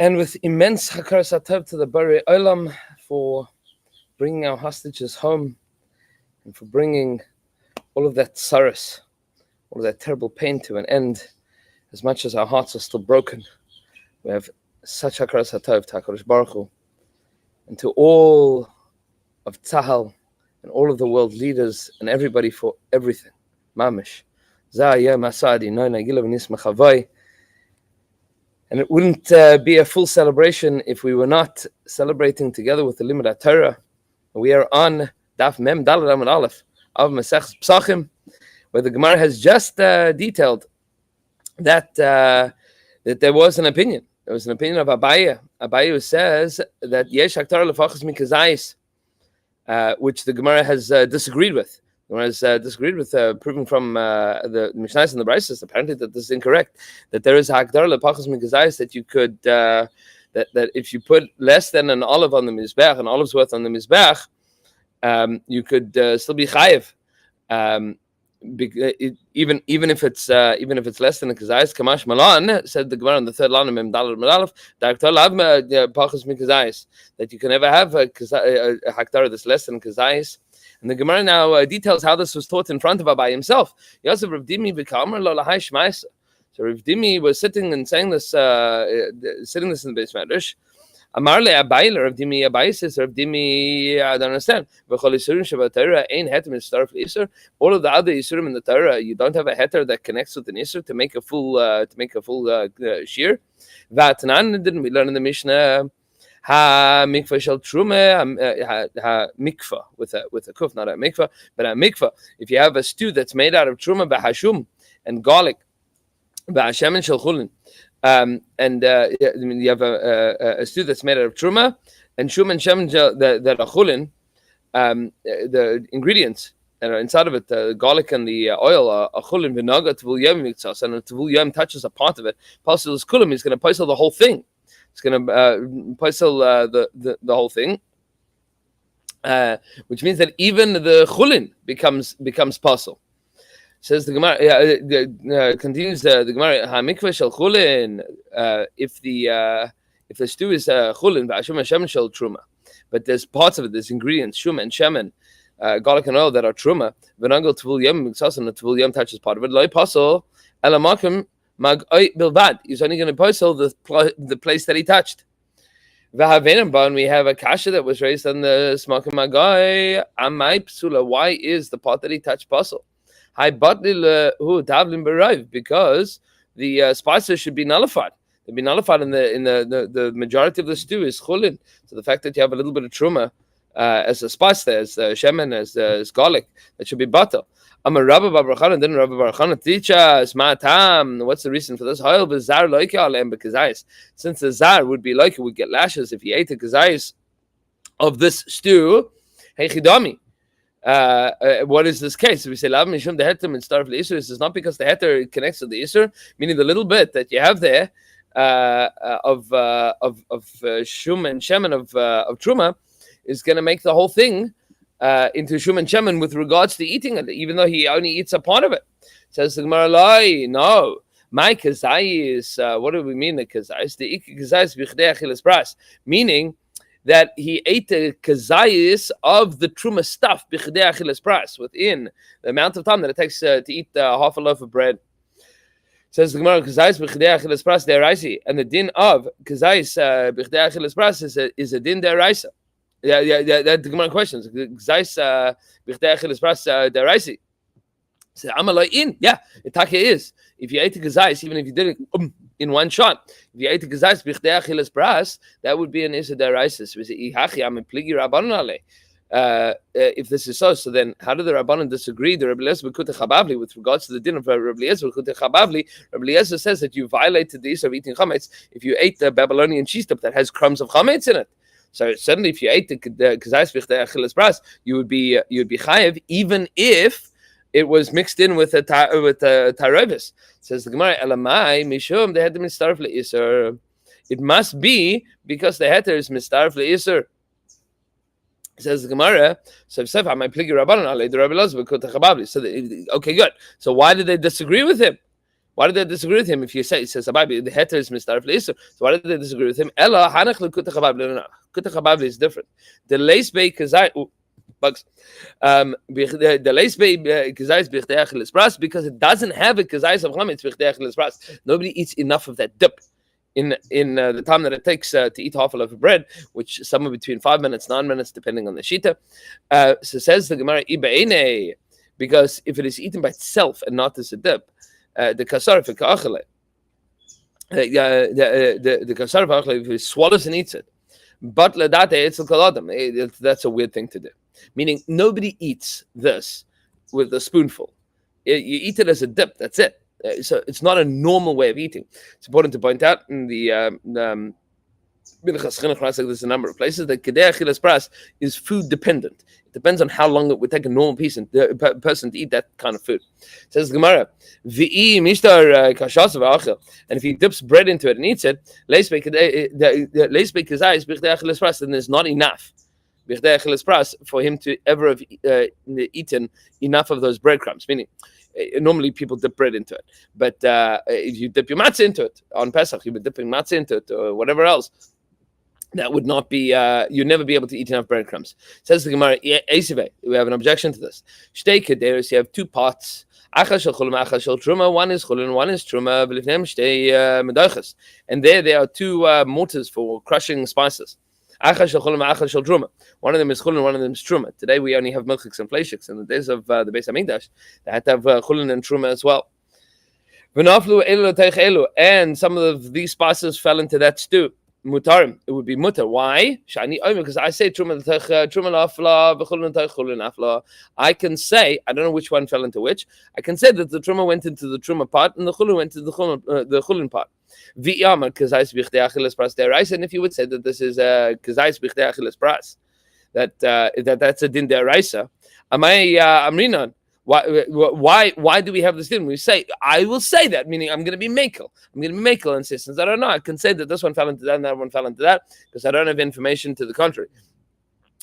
And with immense hakaras hatov to the Bari Olam for bringing our hostages home and for bringing all of that sorrows, all of that terrible pain to an end. As much as our hearts are still broken, we have such hakaras hatov to HaKadosh Baruch Hu and to all of Tzahal and all of the world leaders and everybody for everything. Mamish. And it wouldn't be a full celebration if we were not celebrating together with the Limud Torah. We are on Daf Mem Daled Amud Aleph of Maseches Pesachim, where the Gemara has just detailed that there was an opinion. There was an opinion of Abaye. Abaye who says that Yesh Haktar Lefachas Mikazais, which the Gemara has disagreed with. The Gemara has disagreed with, proving from the Mishnahs and the Braysos, apparently that this is incorrect. That there is Haktar Lefachas Mikazais, that you could that if you put less than an olive on the mizbech, an olive's worth on the mizbech, you could still be chayiv. Even if it's less than a kazayis, kamash malan, said the Gemara on the third line of Mem Daled Amud Aleph, that you can never have a hakdara that's less than kazayis. And the Gemara now details how this was taught in front of Abai himself. Yosef Rav Dimi v'kamer lo lahai shmaisa. So Rav Dimi was sitting and saying this, sitting this in the Beis Medrash. Amar le Abai, Rav Dimi, Abai says, Rav Dimi, I don't understand. All of the other Yisurim in the Torah, you don't have a heter that connects with an Yisur to make a full shear. Vatnan, didn't we learn in the Mishnah? Ha mikvah shel truma, ha mikvah with a kuf, not a mikvah, but a mikvah. If you have a stew that's made out of truma b'hashum and garlic, b'hashem shel chulin. And you have a stew that's made out of truma and shum and shem that are chulin. The ingredients that are inside of it, the garlic and the oil, are chulin v'naga tevul yom miktzas, and tevul yom touches a part of it. Pasul is kulim. He's going to pasul the whole thing. He's going to pasul the whole thing, which means that even the chulin becomes pasul. Says the Gemara, continues the Gemara, ha-mikveh shel chulin, if the stew is chulin, v'ashum hashemen shel truma, but there's parts of it, there's ingredients, shum and shemen, garlic and oil that are truma, v'nagel tevul yom miktsas, and the tevul yom touches part of it, lo pasul elamakim mag-oy bilvad, he's only going to pasul the place that he touched. V'havenim, we have a kasha that was raised on the smakim magoy, amai psula, why is the part that he touched pasul? Because the spices should be nullified. They'd be nullified in the majority of the stew is chulin. So the fact that you have a little bit of truma as a spice there, as shemen, as garlic, that should be butter. Amar Rabbi Barachana, then Rabbi Barachana teach us matam. What's the reason for this? Since the zar would be like, would get lashes if he ate the kazayis of this stew. Hey chidami. What is this case? If we say lav mishum the heter and starve the isur, this is not because the heter connects to the isur, meaning the little bit that you have there of shum and shemen of truma is going to make the whole thing into shum and shemen with regards to eating it, even though he only eats a part of it. Says the Gemara, no. My kazayis, what do we mean the kazayis? The kazayis bichdei achilas pras, meaning that he ate the kazayis of the truma stuff bichdei achilas pras, within the amount of time that it takes to eat half a loaf of bread. Says the Gemara, kazayis bichdei achilas pras deraisi, and the din of kazayis bichdei achilas pras is a din deraisa. Yeah. That the Gemara questions. Kazayis bichdei achilas pras deraisi. So Amalai in, yeah, it is. If you ate the kazayis, even if you did it in one shot, if you ate the kazayis bichdei achilas pras, that would be an issa deraisis. We say ihachi am pligi rabbanon ale. If this is so then how do the rabbanon disagree? The Rabbi Eliezer b'kutei chabavli with regards to the din of Rabbi Eliezer b'kutei chabavli. Rabbi Eliezer says that you violated the issa of eating chametz if you ate the Babylonian cheese stuff that has crumbs of chametz in it. So certainly, if you ate the kazayis bichdei achilas pras, you would be chayev, even if it was mixed in with tarevis. Says the Gemara, elamai mishum the heter mistarf leisur. It must be because the heter is mistarf leisur. Says the Gemara, so my pligi rabbanon ale the Rabbi Elazar b'kutei chabavli. So okay, good. So why did they disagree with him? Why did they disagree with him? If you say, it says, the heter is mistaref leisur. So why did they disagree with him? Ella hanach lekutach habavli. No, kutach habavli is different. The leis bei kazai bugs. The leis bei kazai is bichdei achilas pras because it doesn't have a kazai of chametz bichdei achilas pras. Nobody eats enough of that dip in the time that it takes to eat half a loaf of bread, which is somewhere between 5 minutes, 9 minutes, depending on the shita. So says the Gemara, because if it is eaten by itself and not as a dip, the kasar for ka'achale, the kasar for ka'achale, if he swallows and eats it, but ledate etzel kaladam, that's a weird thing to do. Meaning nobody eats this with a spoonful. You eat it as a dip. That's it. So it's not a normal way of eating. It's important to point out in the there's a number of places that kedei achilas pras is food dependent. It depends on how long it would take a normal person to eat that kind of food. It says the Gemara, v'i mishtar kashas v'achel, and if he dips bread into it and eats it, leis bei kazai is bichdei achilas pras, then there's not enough bichdei achilas pras for him to ever have eaten enough of those breadcrumbs. Meaning, normally people dip bread into it, but if you dip your matzah into it on Pesach, you've been dipping matzah into it or whatever else, that would not be, you'd never be able to eat enough breadcrumbs. Says the Gemara, we have an objection to this. Shtei kederos, you have two pots. Achas shel chulin, achas shel truma. One is chulin, one is truma. V'lifneim shtei medoches. And there are two mortars for crushing spices. Achas shel chulin, achas shel truma. One of them is chulin, one of them is truma. Today we only have milchiks and fleishiks. In the days of the Beis Hamikdash, they had to have chulin and truma as well. V'naflu elu teich elu. And some of these spices fell into that stew. Mutarim, it would be mutar. Why? Shani omer, because I say truma afla v'chulin teich chulin afla. I can say, I don't know which one fell into which. I can say that the truma went into the truma pot and the chulin went into the chulin pot. V'yamar kazais bichdei achilas pras deraisa. And if you would say that this is a kazais bichdei achilas pras, that's a din deraisa. Amay amrinan. Why do we have this din? We say, I will say that, meaning I'm going to be makel. I'm going to be makel and say, since I don't know, I can say that this one fell into that and that one fell into that, because I don't have information to the contrary.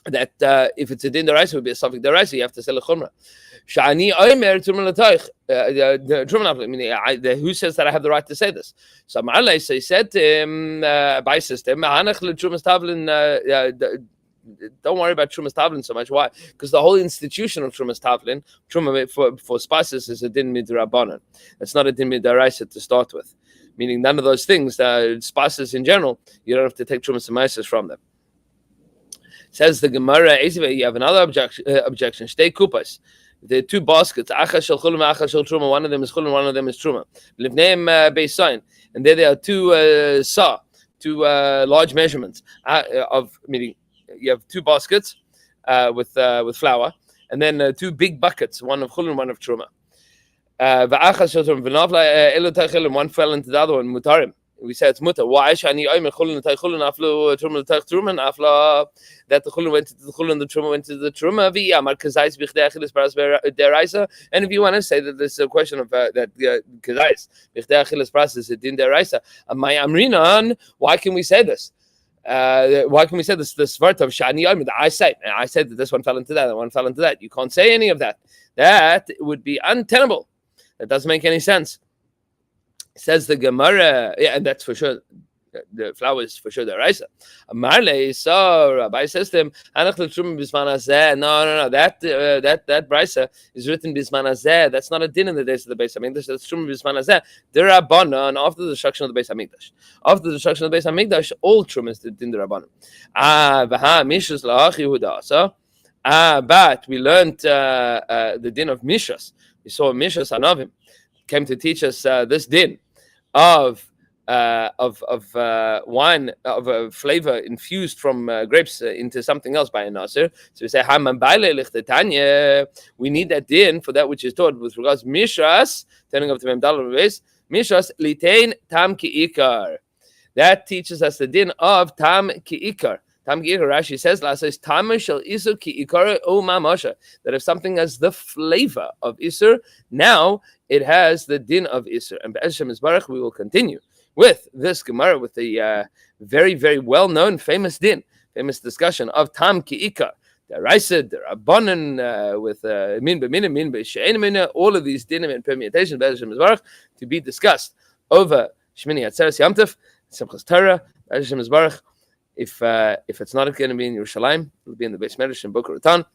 That if it's a din deraisa, it would be a suffix deraisa, you have to say lechumra. Shani omer truma l'toich, meaning who says that I have the right to say this? So Marley said to him, by system, hanach l'trumas tavlin. Don't worry about Trumas Tavlin so much. Why? Because the whole institution of Trumas Tavlin, Truma for spices, is a din midrabanan. It's not a din midaraisa to start with. Meaning none of those things, spices in general, you don't have to take Trumas and Maises from them. Says the Gemara, you have another objection. Shtei kupas. There are two baskets. Achas shel chulin, achas shel truma. One of them is chulin, one of them is truma. Livneim beisayin. And there are two large measurements of meaning. You have two baskets with flour, and then two big buckets, one of chulin, one of truma. One fell into the other one, mutarim. We say it's mutar. Why? That the chulin went to the chulin, the truma went to the truma. And if you want to say that this is a question of that kazais bichdei achilas pras is a din deraisa, why can we say this? Why can we say this word of shani omer? I said that this one fell into that, one fell into that. You can't say any of that. That would be untenable. That doesn't make any sense. Says the Gemara, yeah, and that's for sure. The flour is for sure the raisa. Marley, so Rabbi says to him, no, that brisa is written bisman hazeh. That's not a din in the days of the Beis Hamikdash. That's truma bisman hazeh. The Rabbanan, after the destruction of the Beis Hamikdash. After the destruction of the Beis Hamikdash, all truma is the din the Rabbanan. Mishus la'ach Yehuda. So, but we learned the din of Mishus. We saw Mishus Anavim came to teach us this din of wine of a flavor infused from grapes into something else by a nasir. So we say we need that din for that which is taught with regards to mishras. Turning up to Memdal base, mishras litain tam ki ikar. That teaches us the din of tam ki ikar. Tam ki ikar. Rashi says, tam shel isur ki ikar o mamasha. That if something has the flavor of isur, now it has the din of isur. And Be'ez Shem Yisbarach, we will continue with this Gemara, with the very, very well-known, famous discussion of tam ki ikar. the Raisa, the Rabbanan, with min b'mina, min b'she'ein mina, all of these dinim and permutations to be discussed over Shmini Atzeres Yom Tov, Simchas Torah, Hashem Yisbarach. If it's not going to be in Yerushalayim, it'll be in the Beis Medrash in Boca Raton,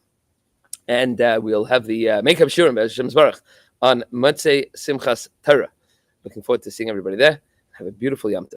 and we'll have the makeup shurim Hashem Yisbarach on Motzei Simchas Torah. Looking forward to seeing everybody there. Have a beautiful Yom Tov.